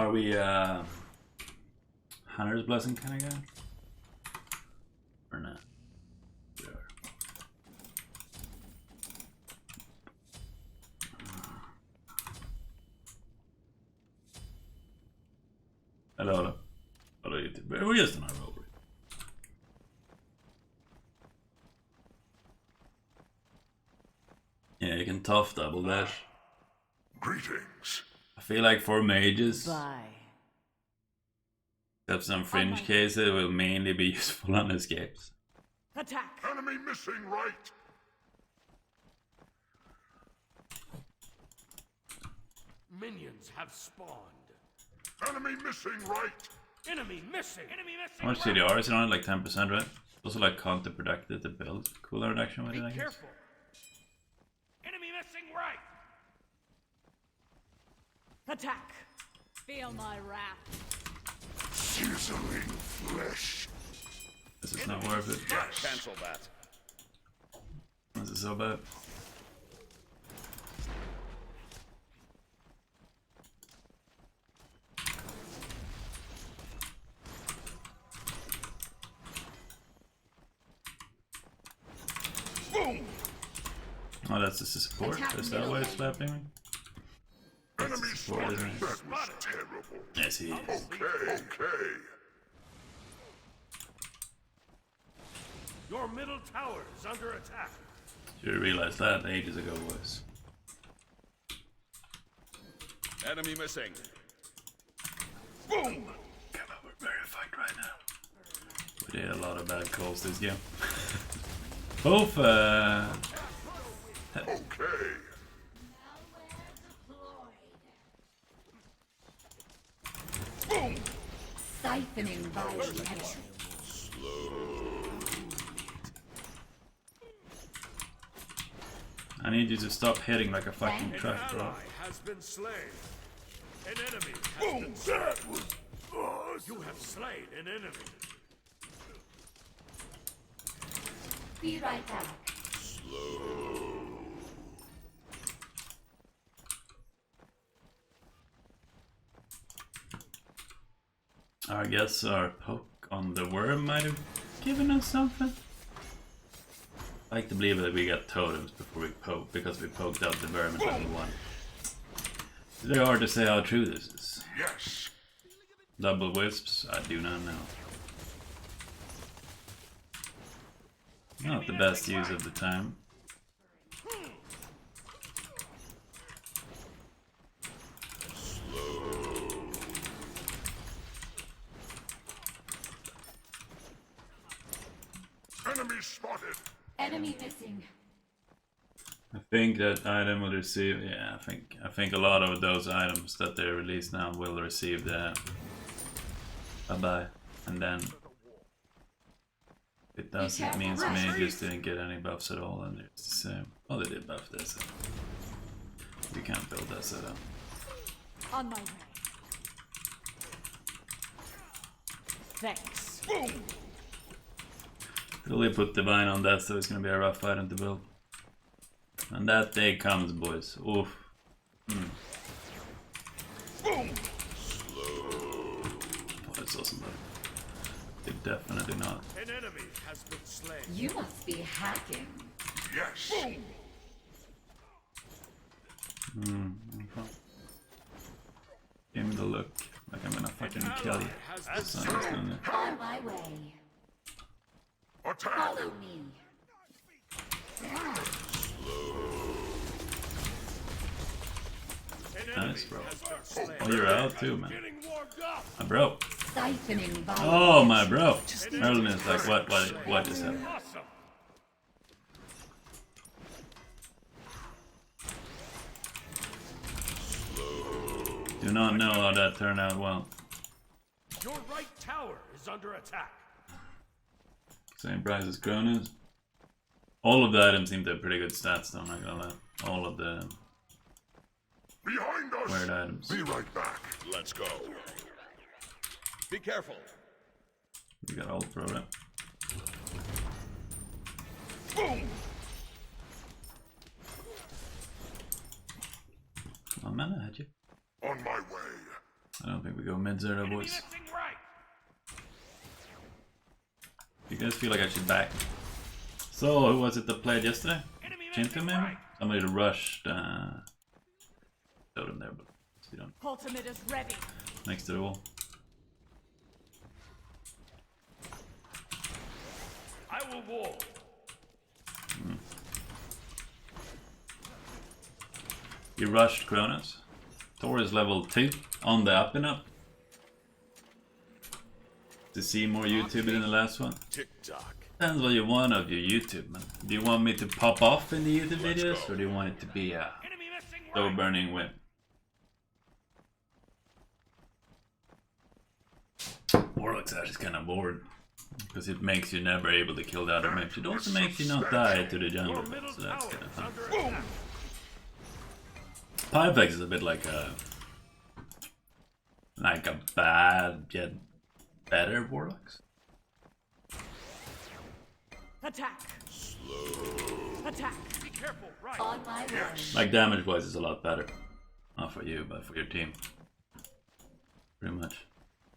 Are we Hunter's Blessing kind of guy? Or not? We are. Hello. Hello YouTube. We're just on our roll. Yeah, you can tough double dash. Greetings. I feel like for mages, Bye. except some fringe cases, it will mainly be useful on escapes. Attack. Enemy missing right. Minions have spawned. Enemy missing right. Enemy missing. Enemy missing. How much CDR is it on it? Like 10%, right? Also like counterproductive to build. Cooler reduction with it, I Be guess. careful. Enemy missing right. Attack. Feel my wrath. Sizzling flesh. This is not worth it. Yes. Cancel that. This is so bad. Boom. Oh, that's just a support? Is that why it's slapping me? Enemy Support, spotted. isn't it? That was terrible. Yes, he is. Okay. Your middle tower is under attack. Should have realized that ages ago, boys. Enemy missing. Boom. Come on, we're very fucked right now. We did a lot of bad calls this game. Both, Okay. Boom. Siphoning violence. I need you to stop hitting like a fucking An truck, bro. Ally has been slain. An enemy has Boom. been slain. That was awesome. You have slain an enemy. Be right back. I guess our poke on the worm might have given us something. I like to believe that we got totems before we poke, because we poked out the vermin level 1. It's very hard to say how true this is. Yes. Double wisps? I do not know. Not the best use of the time. Enemy spotted. Enemy missing. I think that item will receive. Yeah, I think a lot of those items that they release now will receive the a buy, and then it does. It means mages didn't get any buffs at all, and it's the same. Oh, they did buff this. We can't build that setup. On my way. Thanks. Boom. Really put divine on that, so it's gonna be a rough item to build. And that day comes, boys. Oof. Boom. Oh, that's awesome, buddy. They definitely not. An enemy has been slain. You must be hacking. Yes. Boom. Give me the look. Like I'm gonna fucking kill you. That's not just gonna- On my way. Attack. Follow me. An Nice, enemy bro. has been slain. Oh, you're out too, man. Getting warmed up. My bro. Siphoning violence. Oh, my bro. Merlin is like, what just happened? Awesome. Do not know how that turned out well. Your right tower is under attack. Same price as Chronos. All of the items seem to have pretty good stats though, I'm not gonna lie. All of the Behind us. weird items. Be right back. Let's go. Be careful. We got ult throw it. Boom. Oh man, I had you. On my way. I don't think we go mid there, Enemy boys. missing right. You guys feel like I should back? So, who was it that played yesterday? Enemy Chinta missing maybe? right. Somebody rushed totem there, but we don't. Ultimate is ready. Next to the wall. I will wall. You rushed Chronos. Thor is level 2 on the up and up. To see more YouTube than the last one. Tick tock. Depends what you want of your YouTube, man. Do you want me to pop off in the YouTube Let's videos, go. or do you want it to be a Enemy missing slow right. burning whip? Warlock's actually kind of bored. Because it makes you never able to kill the other maps. It also makes you not die to the Your jungler, middle so that's tower kind of is fun. under attack. Pyvex is a bit like a bad yet better Warlocks. Attack. Slow. Attack. Be careful, right. On my way. Like damage wise is a lot better. Not for you, but for your team. Pretty much.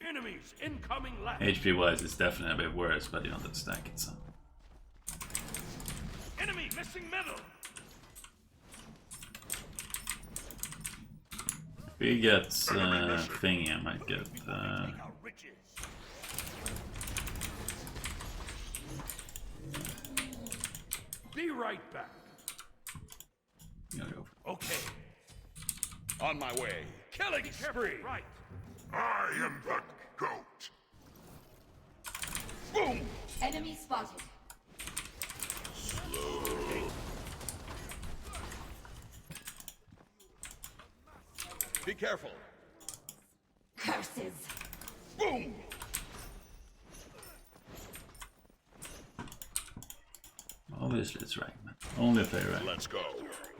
Enemies incoming left. HP wise it's definitely a bit worse, but you don't have to stack it, so. Enemy missing middle. If he gets thingy, I might get Our riches. Be right back. gotta go for Okay. On my way. Killing spree. Right. I am the goat. Boom! Enemy spotted. Be careful. Curses. Boom! Obviously it's rank, man. Only if they rank. Let's go.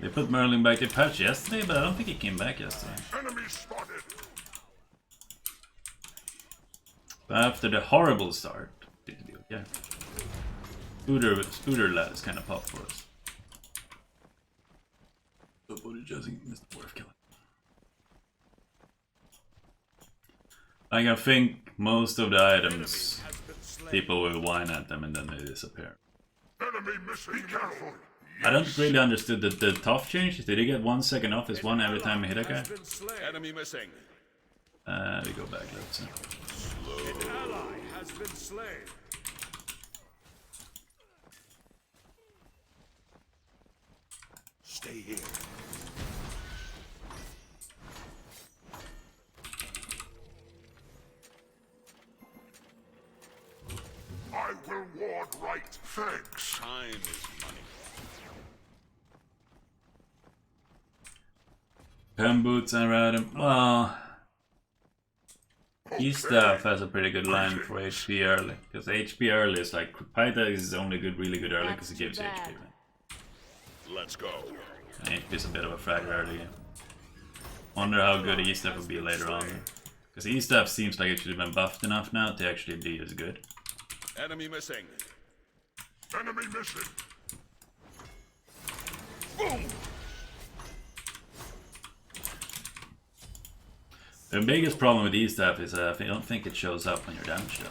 They put Merlin back to patch yesterday, but I don't think he came back yesterday. Enemy spotted. But after the horrible start, did be okay. Scooter lad is kind of pop for us. But what did you think is worth killing? Like, I think most of the items, Has been slain. people will whine at them and then they disappear. Enemy missing. Be careful. I don't really understood the tough change. Did he get 1 second off his one every time he hit a guy? Has been slain. Enemy missing. We go back, let's see. An ally has been slain. Stay here. I will ward right. Thanks. Time is money. Pen boots and Radham. Well, E-Staff has a pretty good line for HP early. Because HP early is like, Pyta is only good, really good early because it gives you HP. Right? Let's go. And HP is a bit of a fragger early. Wonder how good E-Staff will be later on. Because E-Staff seems like it should have been buffed enough now to actually be as good. Enemy missing. Enemy missing. Boom! The biggest problem with E-Staff is I don't think it shows up when you're damaged though.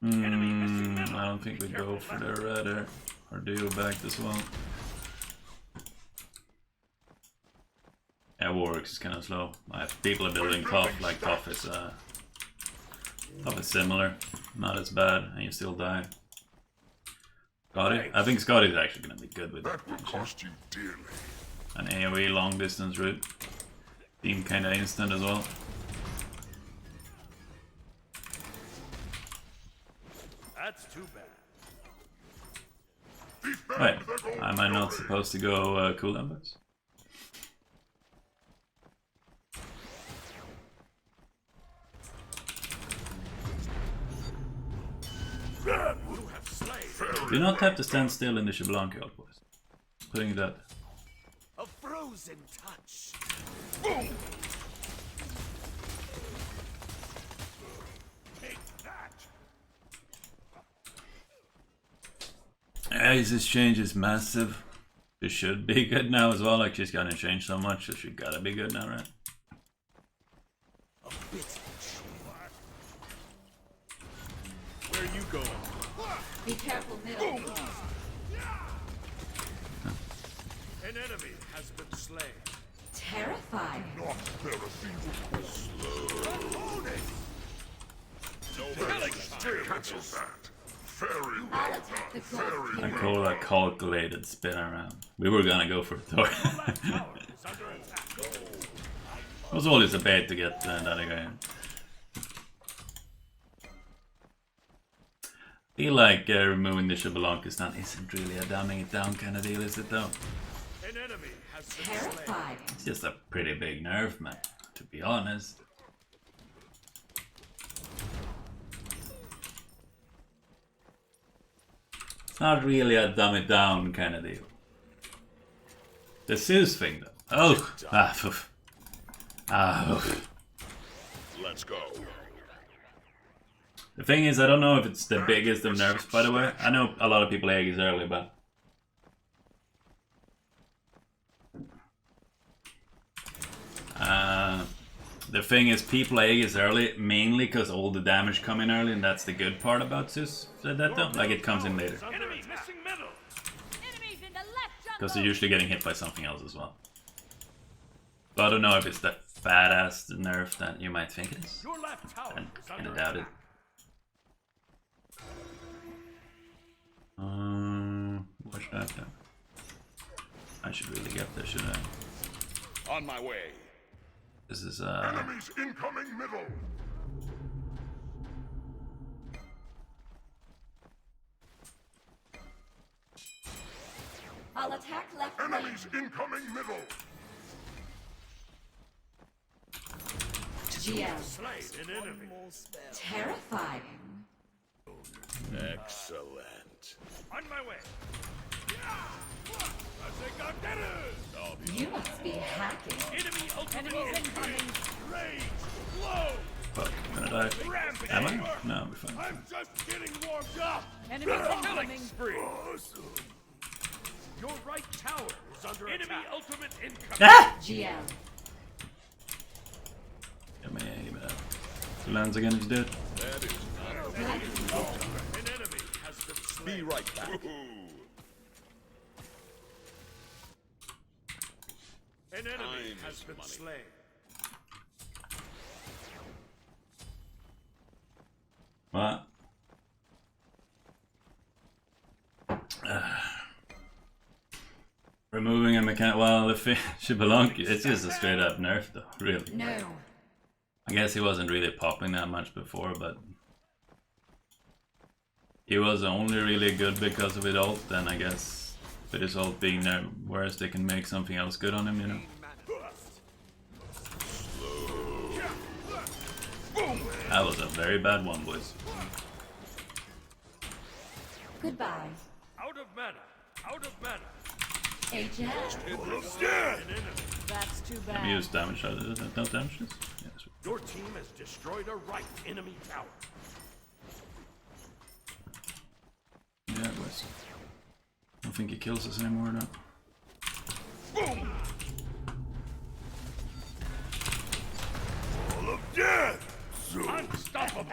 I don't think we go for the Redder or Duo back as well. Yeah, Warwick's is kind of slow. People are building tough, like tough is similar, not as bad, and you still die. Scotty? I think Scotty is actually going to be good with That will that. cost you dearly. An AoE long distance route. Seemed kind of instant as well. That's too bad. Wait, am I not supposed to go cooldown boots? You have slain. Do not have to stand still in the Shablanca outpost. Putting that. A frozen touch. Boom! Take that. This change is massive. She should be good now as well, like she's gotten changed so much, so she gotta be good now, right? Where are you going? Be careful, middle. An enemy has been slain. Terrifying. Not their Cancel that. Very I'll well attack the done. gold. Very I call that calculated spin around. We were gonna go for it though. Tower is under attack. It was always a bait to get that guy in. I feel like removing the Shibalanka stun isn't really a dumbing it down kind of deal, is it though? An enemy has been slain. Terrifying. It's just a pretty big nerf, man, to be honest. It's not really a dumb it down kind of deal. The Zeus thing though. Oh! Oof. Oof. Let's go. The thing is, I don't know if it's the biggest of nerfs, by the way. I know a lot of people Aegis early, but... the thing is, people Aegis early mainly because all the damage come in early, and that's the good part about Zeus. Said that though? Like, it comes in later. Enemy missing middle. Enemies in the left jungle. Because they're usually getting hit by something else as well. But I don't know if it's the fat ass nerf that you might think it is. Your left tower I is kind under of doubt it. attack. What should I have done? I should really get this, shouldn't I? On my way. This is Enemies incoming middle. I'll attack left lane. Enemies incoming middle. GL. Slain an enemy. Terrifying. Excellent. On my way. I think I did it. You must be hacking. Enemy ultimate Enemies incoming. Rage. Blow. fuck. I'm gonna die. Rampage. Am I? No, I'll be fine. I'm just getting warmed up. Enemies Killing incoming. spree. Your right tower is under attack. Enemy ultimate incoming. Ah! GL. Give me that. Who lands again is dead. That is An enemy has been slain. be right back. An enemy Time has is been money. slain. What? Removing a mechanic. Well, the Shibalonki, it's just a straight up nerf though, really. No. I guess he wasn't really popping that much before, but he was only really good because of his ult, then I guess with his ult being there, whereas they can make something else good on him, you know. That was a very bad one, boys. Goodbye. Out of mana. Out of mana. HL. An enemy. That's too Let me bad. use damage. No damages? Yes. Your team has destroyed a right enemy tower. Yeah, boys. I don't think he kills us anymore now. Full of death. Unstoppable.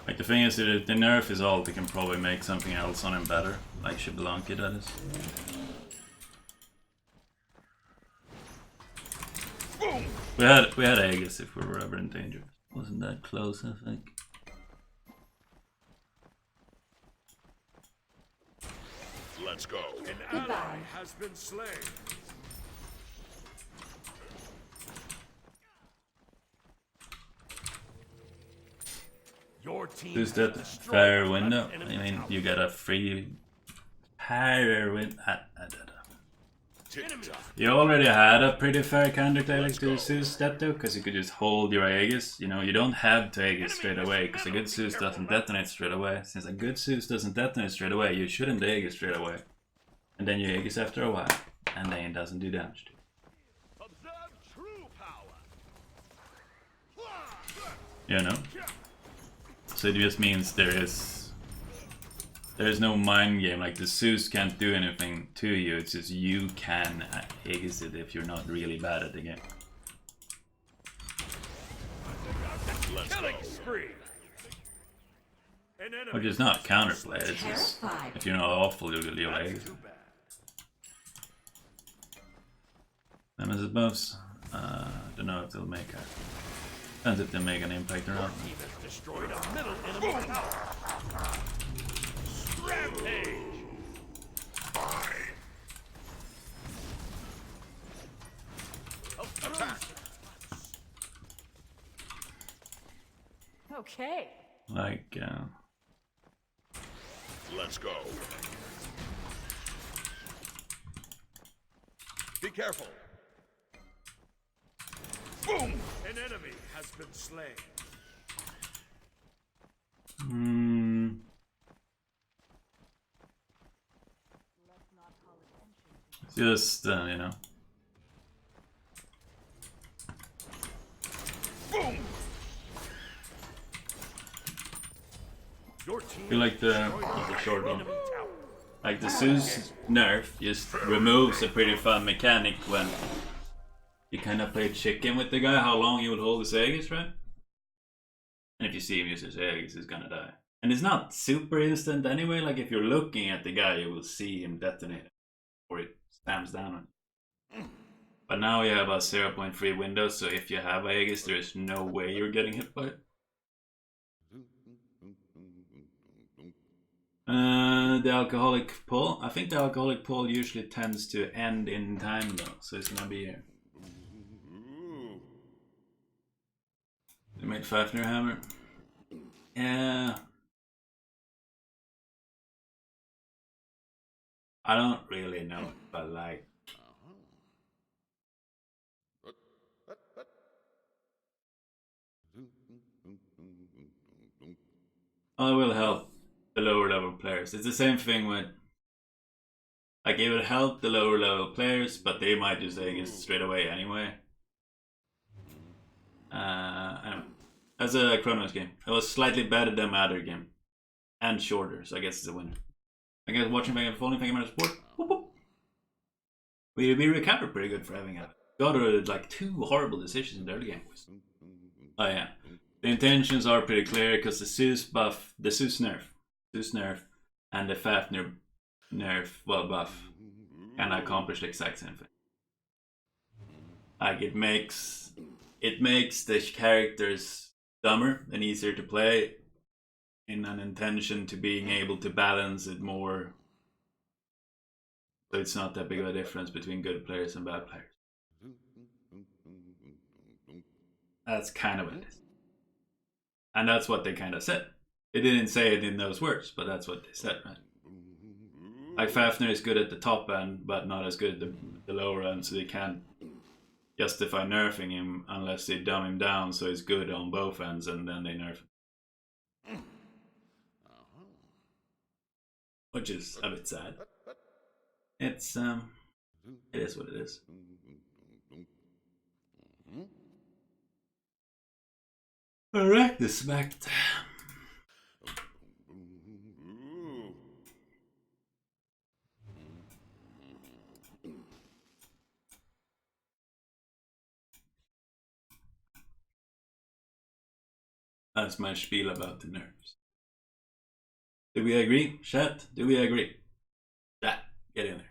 Like the thing is, if the nerf is ult, they can probably make something else on him better. Like Shibalonki, that is. We had Aegis if we were ever in danger. Wasn't that close, I think. Let's go. An Goodbye. ally has been slain. Your team Who's has that destroyed fair a window? left I enemy mean, tower. you get a free fair win. Tick-tock. You already had a pretty fair counter tactic to Zeus that though, because you could just hold your Aegis. You know, you don't have to Aegis straight away, because a good Zeus doesn't detonate straight away. Since a good Zeus doesn't detonate straight away, you shouldn't Aegis straight away. And then you Aegis after a while, and then it doesn't do damage to you. Observe true power. You know? So it just means there is no mind game. Like the Zeus can't do anything to you. It's just you can Aegis it if you're not really bad at the game. Killing spree. An enemy Which is not counterplay. It's just Terrified. if you're not awful, you'll Aegis. too bad. Nemesis buffs. Don't know if they'll make a. Depends if they make an impact or not. Team has destroyed a middle enemy tower. Rampage. Attack. Okay. Like, Let's go. Be careful. Boom! An enemy has been slain. just, you know. Boom! Your team I feel like the short one. Like the Zeus nerf just removes a pretty fun mechanic when you kind of play chicken with the guy, how long he would hold his Aegis, right? And if you see him use his Aegis, he's gonna die. And it's not super instant anyway, like if you're looking at the guy, you will see him detonate or it stamps down on you. But now you have a 0.3 window, so if you have Aegis, there's no way you're getting hit by it. The alcoholic pull. I think the alcoholic pull usually tends to end in time though, so it's gonna be here. They made Fafnir hammer. Yeah. I don't really know, but like. Oh, it will help the lower level players. It's the same thing with. Like, it would help the lower level players, but they might just Aegis straight away anyway. Anyway. As a Chronos game. It was slightly better than my other game. And shorter, so I guess it's a winner. I guess watching Megan Falling, thank you very much for support. Whoop, whoop. We recovered pretty good for having a got like 2 horrible decisions in the early game. Oh yeah. The intentions are pretty clear because the Zeus buff, the Zeus nerf, and the Fafnir nerf, well, buff, can accomplish the exact same thing. Like it makes the characters dumber and easier to play in an intention to being able to balance it more. So it's not that big of a difference between good players and bad players. That's kind of what it is. And that's what they kind of said. They didn't say it in those words, but that's what they said, right? Like Fafnir is good at the top end, but not as good at the lower end, so they can't justify nerfing him unless they dumb him down so he's good on both ends and then they nerf him. Which is a bit sad. It's, it is what it is. Alright, the smacked. That's my spiel about the nerfs. Do we agree? Chat, do we agree? Chat, get in there.